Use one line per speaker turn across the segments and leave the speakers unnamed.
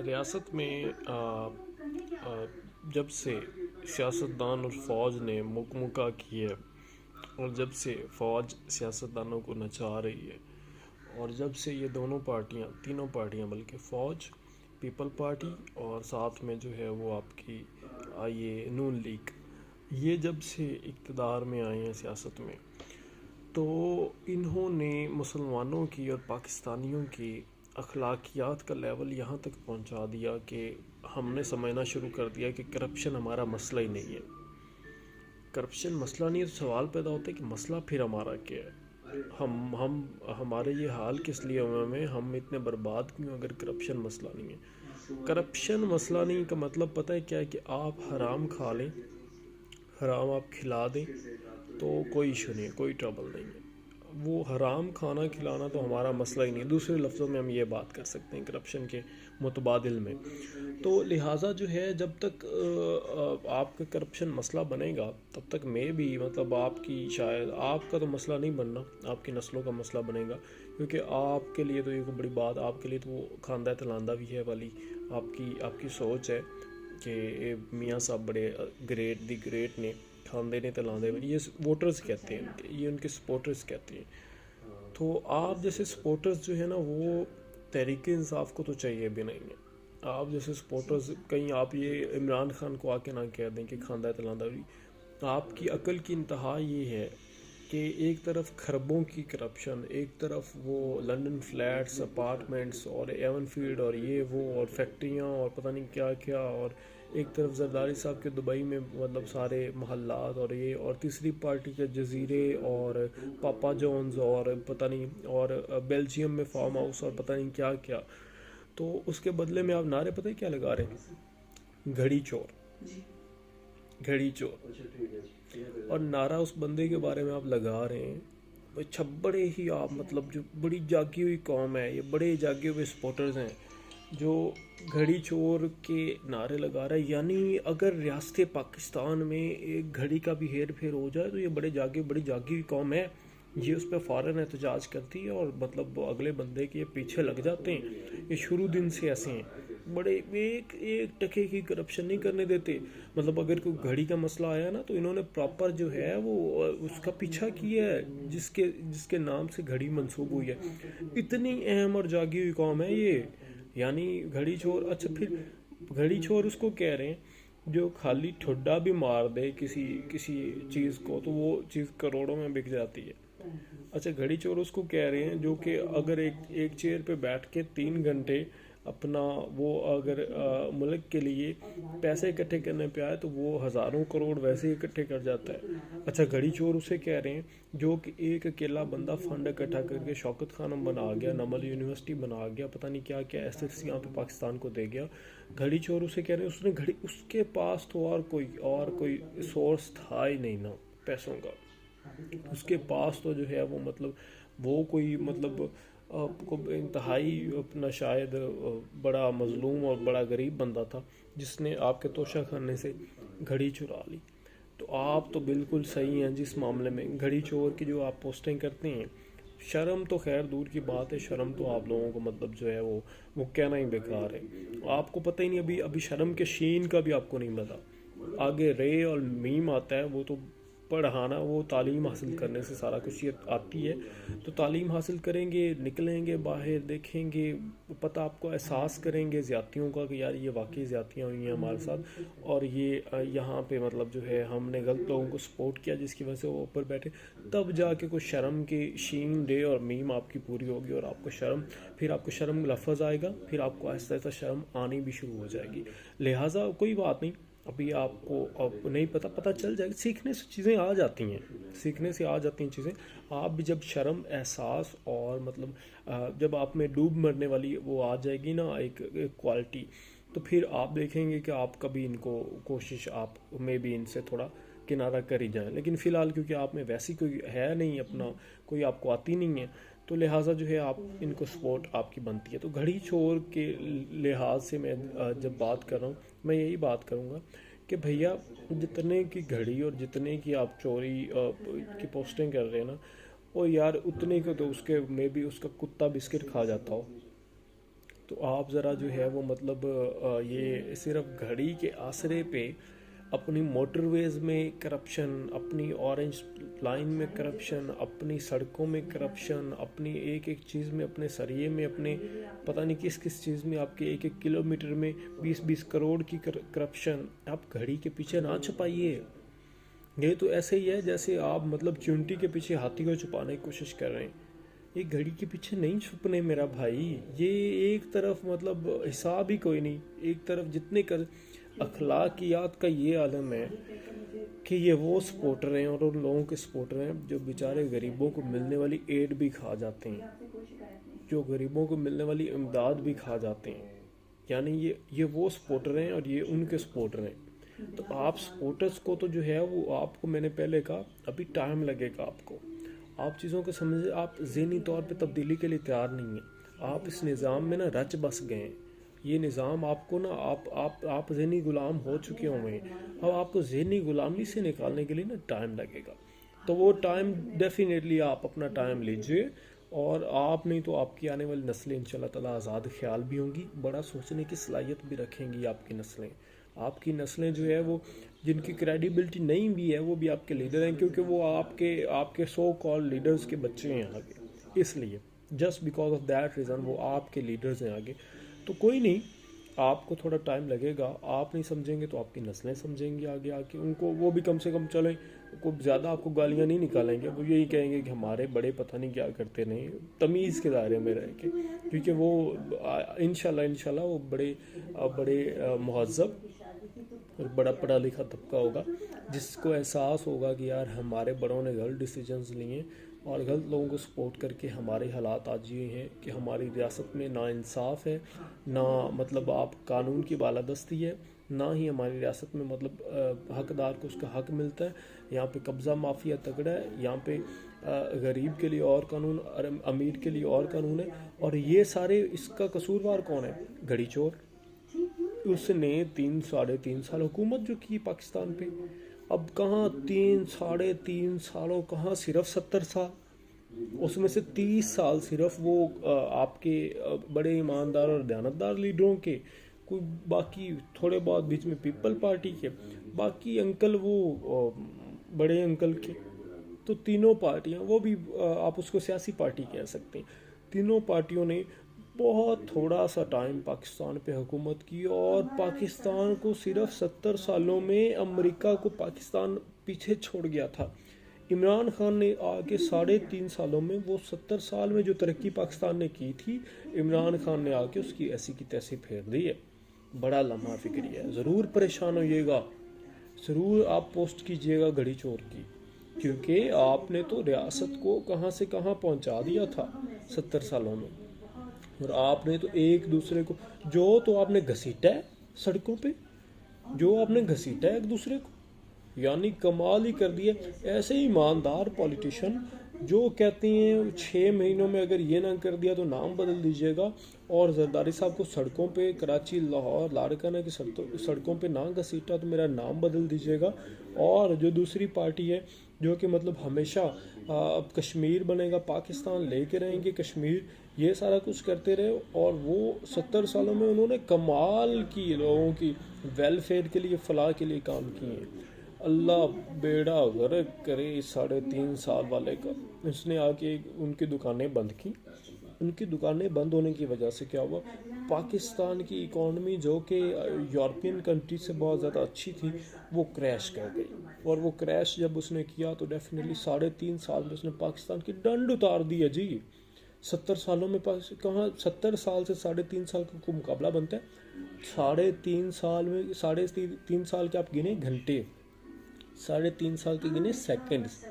ریاست میں جب سے سیاستدان اور فوج نے مکمکہ کی ہے، اور جب سے فوج سیاستدانوں کو نچا رہی ہے، اور جب سے یہ تینوں پارٹیاں بلکہ فوج، پیپل پارٹی اور ساتھ میں جو ہے وہ آپ کی یہ نون لیگ، یہ جب سے اقتدار میں آئے ہیں سیاست میں، تو انہوں نے مسلمانوں کی اور پاکستانیوں کی اخلاقیات کا لیول یہاں تک پہنچا دیا کہ ہم نے سمجھنا شروع کر دیا کہ کرپشن ہمارا مسئلہ ہی نہیں ہے۔ کرپشن مسئلہ نہیں ہے تو سوال پیدا ہوتا ہے کہ مسئلہ پھر ہمارا کیا ہے؟ ہمارے یہ حال کس لیے ہوئے ہیں؟ ہم اتنے برباد کیوں اگر کرپشن مسئلہ نہیں ہے؟ کرپشن مسئلہ نہیں کا مطلب پتہ ہے کیا ہے؟ کہ آپ حرام کھا لیں، حرام آپ کھلا دیں تو کوئی ایشو نہیں ہے، کوئی ٹربل نہیں ہے۔ وہ حرام کھانا کھلانا تو ہمارا مسئلہ ہی نہیں ہے۔ دوسرے لفظوں میں ہم یہ بات کر سکتے ہیں کرپشن کے متبادل میں۔ تو لہٰذا جو ہے جب تک آپ کا کرپشن مسئلہ بنے گا تب تک میں بھی آپ کی شاید آپ کا تو مسئلہ نہیں بننا، آپ کی نسلوں کا مسئلہ بنے گا، کیونکہ آپ کے لیے تو یہ بڑی بات، آپ کے لیے تو وہ کھاندہ تلاندہ بھی ہے والی آپ کی سوچ ہے کہ میاں صاحب بڑے گریٹ نے، کھاندے نے تلاندے میں، یہ ووٹرز کہتے ہیں، یہ ان کے سپورٹرز کہتے ہیں۔ تو آپ جیسے سپورٹرز جو ہے نا وہ تحریک انصاف کو تو چاہیے بھی نہیں ہے۔ آپ جیسے سپورٹرز کہیں آپ یہ عمران خان کو آ کے نہ کہہ دیں کہ کھاندہ تلاندہ بھی۔ آپ کی عقل کی انتہا یہ ہے کہ ایک طرف خربوں کی کرپشن، ایک طرف وہ لنڈن فلیٹس، اپارٹمنٹس اور ایون فیلڈ اور یہ وہ اور فیکٹریاں اور پتہ نہیں کیا کیا، اور ایک طرف زرداری صاحب کے دبئی میں سارے محلات اور یہ، اور تیسری پارٹی کے جزیرے اور پاپا جونز اور پتہ نہیں، اور بیلجیم میں فارم ہاؤس اور پتہ نہیں کیا کیا۔ تو اس کے بدلے میں آپ نعرے پتہ کیا لگا رہے ہیں؟ گھڑی چور، گھڑی چور، اور نعرہ اس بندے کے بارے میں آپ لگا رہے ہیں۔ اچھا، بڑے ہی آپ جو بڑی جاگی ہوئی قوم ہے، یہ بڑے جاگے ہوئے سپورٹرز ہیں جو گھڑی چور کے نعرے لگا رہا ہے۔ یعنی اگر ریاست پاکستان میں ایک گھڑی کا بھی ہیر پھیر ہو جائے تو یہ بڑی جاگی ہوئی قوم ہے، یہ اس پہ فوراً احتجاج کرتی ہے اور اگلے بندے کے پیچھے لگ جاتے ہیں۔ یہ شروع دن سے ایسے ہیں، بڑے ایک ٹکے کی کرپشن نہیں کرنے دیتے۔ اگر کوئی گھڑی کا مسئلہ آیا نا تو انہوں نے پراپر جو ہے وہ اس کا پیچھا کیا ہے جس کے نام سے گھڑی منسوب ہوئی ہے۔ اتنی اہم اور جاگی ہوئی قوم ہے یہ، یعنی گھڑی چور۔ اچھا، پھر گھڑی چور اس کو کہہ رہے ہیں جو خالی ٹھڈا بھی مار دے کسی چیز کو تو وہ چیز کروڑوں میں بک جاتی ہے۔ اچھا، گھڑی چور اس کو کہہ رہے ہیں جو کہ اگر ایک چیئر پہ بیٹھ کے 3 گھنٹے اپنا وہ اگر ملک کے لیے پیسے اکٹھے کرنے پہ آئے تو وہ ہزاروں کروڑ ویسے ہی اکٹھے کر جاتا ہے۔ اچھا، گھڑی چور اسے کہہ رہے ہیں جو کہ ایک اکیلا بندہ فنڈ اکٹھا کر کے شوکت خانم بنا گیا، نمل یونیورسٹی بنا گیا، پتہ نہیں کیا کیا ایسٹس یہاں پہ پاکستان کو دے گیا۔ گھڑی چور اسے کہہ رہے ہیں اس کے پاس تو اور کوئی سورس تھا ہی نہیں نا پیسوں کا۔ اس کے پاس تو جو ہے وہ کوئی انتہائی اپنا شاید بڑا مظلوم اور بڑا غریب بندہ تھا جس نے آپ کے توشہ خانے سے گھڑی چرا لی۔ تو آپ تو بالکل صحیح ہیں جس معاملے میں گھڑی چور کی جو آپ پوسٹنگ کرتے ہیں۔ شرم تو خیر دور کی بات ہے، شرم تو آپ لوگوں کو جو ہے وہ کہنا ہی بیکار ہے۔ آپ کو پتہ ہی نہیں، ابھی شرم کے شین کا بھی آپ کو نہیں پتا۔ آگے رے اور میم آتا ہے، وہ تو پڑھانا، وہ تعلیم حاصل کرنے سے سارا کچھ یہ آتی ہے۔ تو تعلیم حاصل کریں گے، نکلیں گے باہر، دیکھیں گے، پتہ آپ کو احساس کریں گے زیادتیوں کا کہ یار یہ واقعی زیادتیاں ہوئی ہیں ہمارے ساتھ، اور یہ یہاں پہ جو ہے ہم نے غلط لوگوں کو سپورٹ کیا جس کی وجہ سے وہ اوپر بیٹھے، تب جا کے کوئی شرم کی شین ڈے اور میم آپ کی پوری ہوگی، اور پھر آپ کو شرم لفظ آئے گا، پھر آپ کو آہستہ آہستہ شرم آنی بھی شروع ہو جائے گی۔ لہٰذا کوئی بات نہیں، ابھی آپ کو نہیں پتہ چل جائے گا، سیکھنے سے چیزیں آ جاتی ہیں چیزیں۔ آپ بھی جب شرم، احساس اور جب آپ میں ڈوب مرنے والی وہ آ جائے گی نا ایک کوالٹی، تو پھر آپ دیکھیں گے کہ آپ کبھی ان کو کوشش آپ میں بھی ان سے تھوڑا کنارہ کر ہی جائیں۔ لیکن فی الحال کیونکہ آپ میں ویسی کوئی ہے نہیں، اپنا کوئی آپ کو آتی نہیں ہے، تو لہٰذا جو ہے آپ ان کو سپورٹ آپ کی بنتی ہے۔ تو گھڑی چور کے لحاظ سے میں جب بات کر رہا ہوں، میں یہی بات کروں گا کہ بھیا جتنے کی گھڑی اور جتنے کی آپ چوری کی پوسٹنگ کر رہے ہیں نا، اور یار اتنے کو تو اس کے میں بھی اس کا کتا بسکٹ کھا جاتا ہو، تو آپ ذرا جو ہے وہ مطلب یہ صرف گھڑی کے آسرے پہ اپنی موٹر ویز میں کرپشن، اپنی اورنج لائن میں کرپشن، اپنی سڑکوں میں کرپشن، اپنی ایک ایک چیز میں، اپنے سریے میں، اپنے پتہ نہیں کس کس چیز میں، آپ کے ایک ایک کلومیٹر میں 20-20 کروڑ کی کرپشن آپ گھڑی کے پیچھے نہ چھپائیے. یہ تو ایسے ہی ہے جیسے آپ مطلب چونٹی کے پیچھے ہاتھی کو چھپانے کی کوشش کر رہے ہیں. یہ گھڑی کے پیچھے نہیں چھپنے میرا بھائی. یہ ایک طرف مطلب حساب ہی کوئی نہیں، ایک طرف جتنے اخلاقیات کا یہ عالم ہے کہ یہ وہ سپورٹر ہیں اور ان لوگوں کے سپورٹر ہیں جو بیچارے غریبوں کو ملنے والی ایڈ بھی کھا جاتے ہیں، جو غریبوں کو ملنے والی امداد بھی کھا جاتے ہیں. یعنی یہ وہ سپورٹر ہیں اور یہ ان کے سپورٹر ہیں. تو آپ سپورٹرز کو تو جو ہے وہ آپ کو میں نے پہلے کہا ابھی ٹائم لگے گا. آپ چیزوں کو سمجھے، آپ ذہنی طور پہ تبدیلی کے لیے تیار نہیں ہیں. آپ اس نظام میں نا رچ بس گئے ہیں. یہ نظام آپ کو نا آپ ذہنی غلام ہو چکے ہوئے ہیں. اب آپ کو ذہنی غلامی سے نکالنے کے لیے نا ٹائم لگے گا. تو وہ ٹائم ڈیفینیٹلی آپ اپنا ٹائم لیجئے، اور آپ نہیں تو آپ کی آنے والی نسلیں انشاءاللہ تعالیٰ آزاد خیال بھی ہوں گی، بڑا سوچنے کی صلاحیت بھی رکھیں گی. آپ کی نسلیں جو ہے وہ جن کی کریڈیبلٹی نہیں بھی ہے وہ بھی آپ کے لیڈر ہیں، کیونکہ وہ آپ کے سو کال لیڈرز کے بچے ہیں آگے. اس لیے just because of that reason وہ آپ کے لیڈرز ہیں آگے. تو کوئی نہیں، آپ کو تھوڑا ٹائم لگے گا. آپ نہیں سمجھیں گے تو آپ کی نسلیں سمجھیں گی آگے آ کے. ان کو وہ بھی کم سے کم چلیں، کو زیادہ آپ کو گالیاں نہیں نکالیں گے. وہ یہی کہیں گے کہ ہمارے بڑے پتہ نہیں کیا کرتے، نہیں تمیز کے دائرے میں رہ کے، کیونکہ وہ انشاءاللہ وہ بڑے مہذب اور بڑا پڑھا لکھا طبقہ ہوگا جس کو احساس ہوگا کہ یار ہمارے بڑوں نے غلط ڈیسیجنز لیے اور غلط لوگوں کو سپورٹ کر کے ہمارے حالات آج یہ ہیں کہ ہماری ریاست میں نا انصاف ہے، نہ مطلب آپ قانون کی بالادستی ہے، نہ ہی ہماری ریاست میں مطلب حقدار کو اس کا حق ملتا ہے. یہاں پہ قبضہ مافیا تگڑا ہے. یہاں پہ غریب کے لیے اور قانون، امیر کے لیے اور قانون ہے. اور یہ سارے اس کا قصوروار کون ہے؟ گھڑی چور. اس نے 3-3.5 سال حکومت جو کی پاکستان پہ. اب کہاں 3-3.5 سالوں، کہاں صرف 70 سال. اس میں سے 30 سال صرف وہ آپ کے بڑے ایماندار اور دیانتدار لیڈروں کے، کوئی باقی تھوڑے بہت بیچ میں پیپل پارٹی کے، باقی انکل وہ بڑے انکل کے. تو تینوں پارٹیاں، وہ بھی آپ اس کو سیاسی پارٹی کہہ سکتے ہیں، تینوں پارٹیوں نے بہت تھوڑا سا ٹائم پاکستان پہ حکومت کی، اور پاکستان کو صرف 70 سالوں میں امریکہ کو پاکستان پیچھے چھوڑ گیا تھا. عمران خان نے آگے 3.5 سالوں میں وہ 70 سال میں جو ترقی پاکستان نے کی تھی، عمران خان نے آ کے اس کی ایسی کی تیسی پھیر دی ہے. بڑا لمحہ فکری ہے. ضرور پریشان ہوئیے گا، ضرور آپ پوسٹ کیجئے گا گھڑی چور کی، کیونکہ آپ نے تو ریاست کو کہاں سے کہاں پہنچا دیا تھا 70 سالوں میں. اور آپ نے تو ایک دوسرے کو تو آپ نے گھسیٹا ہے سڑکوں پہ، آپ نے گھسیٹا ہے ایک دوسرے کو، یعنی کمال ہی کر دیا. ایسے ہی ایماندار پولیٹیشین جو کہتے ہیں 6 مہینوں میں اگر یہ نہ کر دیا تو نام بدل دیجیے گا، اور زرداری صاحب کو سڑکوں پہ، کراچی، لاہور، لاڑکانہ کی سڑکوں پہ نہ گھسیٹا تو میرا نام بدل دیجیے گا. اور جو دوسری پارٹی ہے جو کہ مطلب ہمیشہ اب کشمیر بنے گا، پاکستان لے کے رہیں گے کشمیر، یہ سارا کچھ کرتے رہے، اور وہ 70 سالوں میں انہوں نے کمال کی لوگوں کی ویلفیئر کے لیے، فلاح کے لیے کام کیے ہیں. اللہ بیڑا غرق کرے 3.5 سال والے کا. اس نے آ کے ان کی دکانیں بند کی. ان کی دکانیں بند ہونے کی وجہ سے کیا ہوا؟ پاکستان کی اکانومی جو کہ یورپین کنٹری سے بہت زیادہ اچھی تھی، وہ کریش کر گئی. اور وہ کریش جب اس نے کیا تو ڈیفینیٹلی 3.5 سال میں اس نے پاکستان کی ڈنڈ اتار دی ہے جی. 70 سالوں میں کہاں 70 سال سے 3.5 سال کا کوئی مقابلہ بنتا ہے؟ 3.5 سال میں 3.5 سال کے آپ گنے گھنٹے، 3.5 سال کے گنے سیکنڈز،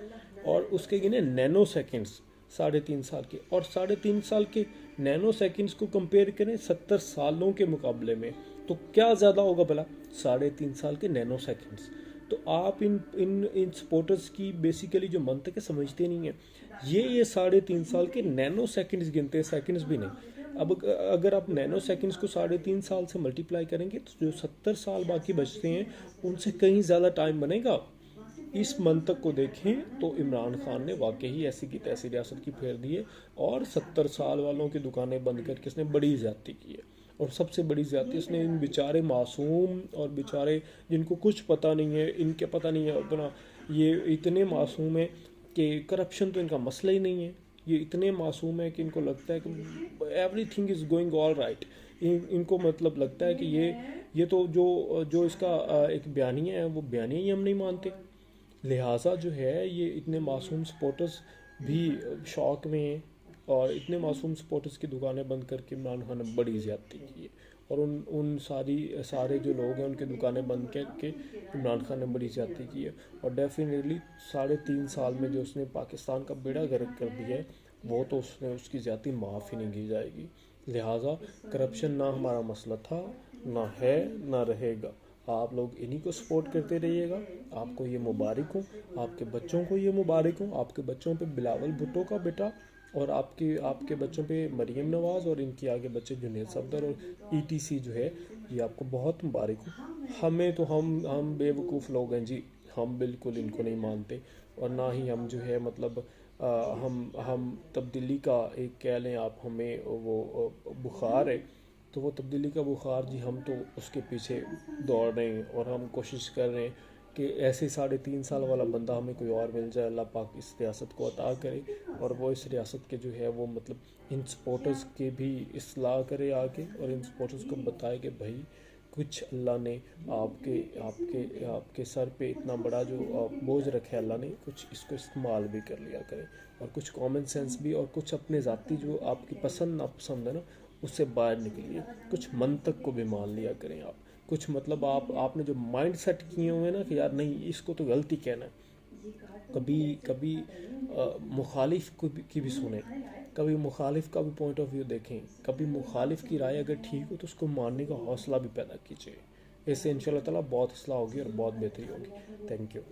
اور اس کے گنے نینو سیکنڈز 3.5 سال کے. اور 3.5 سال کے نینو سیکنڈز کو کمپیئر کریں 70 سالوں کے مقابلے میں تو کیا زیادہ ہوگا بھلا؟ 3.5 سال کے نینو سیکنڈز. تو آپ ان سپورٹرز کی بیسیکلی جو منطق ہے سمجھتے نہیں ہیں. یہ 3.5 سال کے نینو سیکنڈز گنتے ہیں، سیکنڈز بھی نہیں. اب اگر آپ نینو سیکنڈز کو 3.5 سال سے ملٹیپلائی کریں گے تو جو 70 سال باقی بچتے ہیں ان سے کہیں زیادہ ٹائم بنے گا. اس منطق کو دیکھیں تو عمران خان نے واقعی ایسی کی تیسی ریاست کی پھیر دی ہے، اور 70 سال والوں کی دکانیں بند کر کے اس نے بڑی زیادتی کی ہے، اور سب سے بڑی زیادتی اس نے ان بیچارے معصوم اور بیچارے جن کو کچھ پتہ نہیں ہے، ان کے پتہ نہیں ہے اپنا، یہ اتنے معصوم ہیں کہ کرپشن تو ان کا مسئلہ ہی نہیں ہے، یہ اتنے معصوم ہیں کہ ان کو لگتا ہے کہ everything is going all right, ان کو مطلب لگتا ہے کہ یہ تو جو اس کا ایک بیانیہ ہے وہ بیانیہ ہی ہم نہیں مانتے، لہٰذا جو ہے یہ اتنے معصوم سپورٹرز بھی شوق میں ہیں، اور اتنے معصوم سپورٹرز کی دکانیں بند کر کے عمران خان نے بڑی زیادتی کی ہے، اور ان سارے جو لوگ ہیں ان کی دکانیں بند کر کے عمران خان نے بڑی زیادتی کی ہے، اور ڈیفینیٹلی 3.5 سال میں جو اس نے پاکستان کا بیڑا غرق کر دیا ہے، وہ تو اس کی زیادتی معاف ہی نہیں کی جائے گی، لہٰذا کرپشن نہ ہمارا مسئلہ تھا، نہ ہے، نہ رہے گا، آپ لوگ انہی کو سپورٹ کرتے رہیے گا، آپ کو یہ مبارک ہوں، آپ کے بچوں کو یہ مبارک ہوں، آپ کے بچوں پہ بلاول بھٹو کا بیٹا، اور آپ کے بچوں پہ مریم نواز، اور ان کے آگے بچے جنید صفدر اور ETC جو ہے، یہ آپ کو بہت مبارک ہوں، ہمیں تو ہم بے وقوف لوگ ہیں جی، ہم بالکل ان کو نہیں مانتے، اور نہ ہی ہم جو ہے مطلب ہم تبدیلی کا ایک کہہ لیں آپ، ہمیں وہ بخار ہے، تو وہ تبدیلی کا بخار جی، ہم تو اس کے پیچھے دوڑ رہے ہیں، اور ہم کوشش کر رہے ہیں کہ ایسے 3.5 سال والا بندہ ہمیں کوئی اور مل جائے، اللہ پاک اس ریاست کو عطا کرے، اور وہ اس ریاست کے جو ہے وہ مطلب ان سپورٹرز کے بھی اصلاح کرے آگے، اور ان سپورٹرز کو بتائے کہ بھائی کچھ اللہ نے آپ کے سر پہ اتنا بڑا جو بوجھ رکھا ہے، اللہ نے کچھ اس کو استعمال بھی کر لیا کرے، اور کچھ کامن سینس بھی، اور کچھ اپنے ذاتی جو آپ کی پسند ناپسند ہے نا اس سے باہر نکلیے، کچھ منطق کو بھی مان لیا کریں آپ، کچھ مطلب آپ نے جو مائنڈ سیٹ کیے ہوئے نا کہ یار نہیں اس کو تو غلطی کہنا ہے، کبھی مخالف کی بھی سنیں، کبھی مخالف کا بھی پوائنٹ آف ویو دیکھیں، کبھی مخالف کی رائے اگر ٹھیک ہو تو اس کو ماننے کا حوصلہ بھی پیدا کیجیے، اس سے انشاءاللہ تعالیٰ بہت اصلاح ہوگی اور بہت بہتری ہوگی۔ Thank you.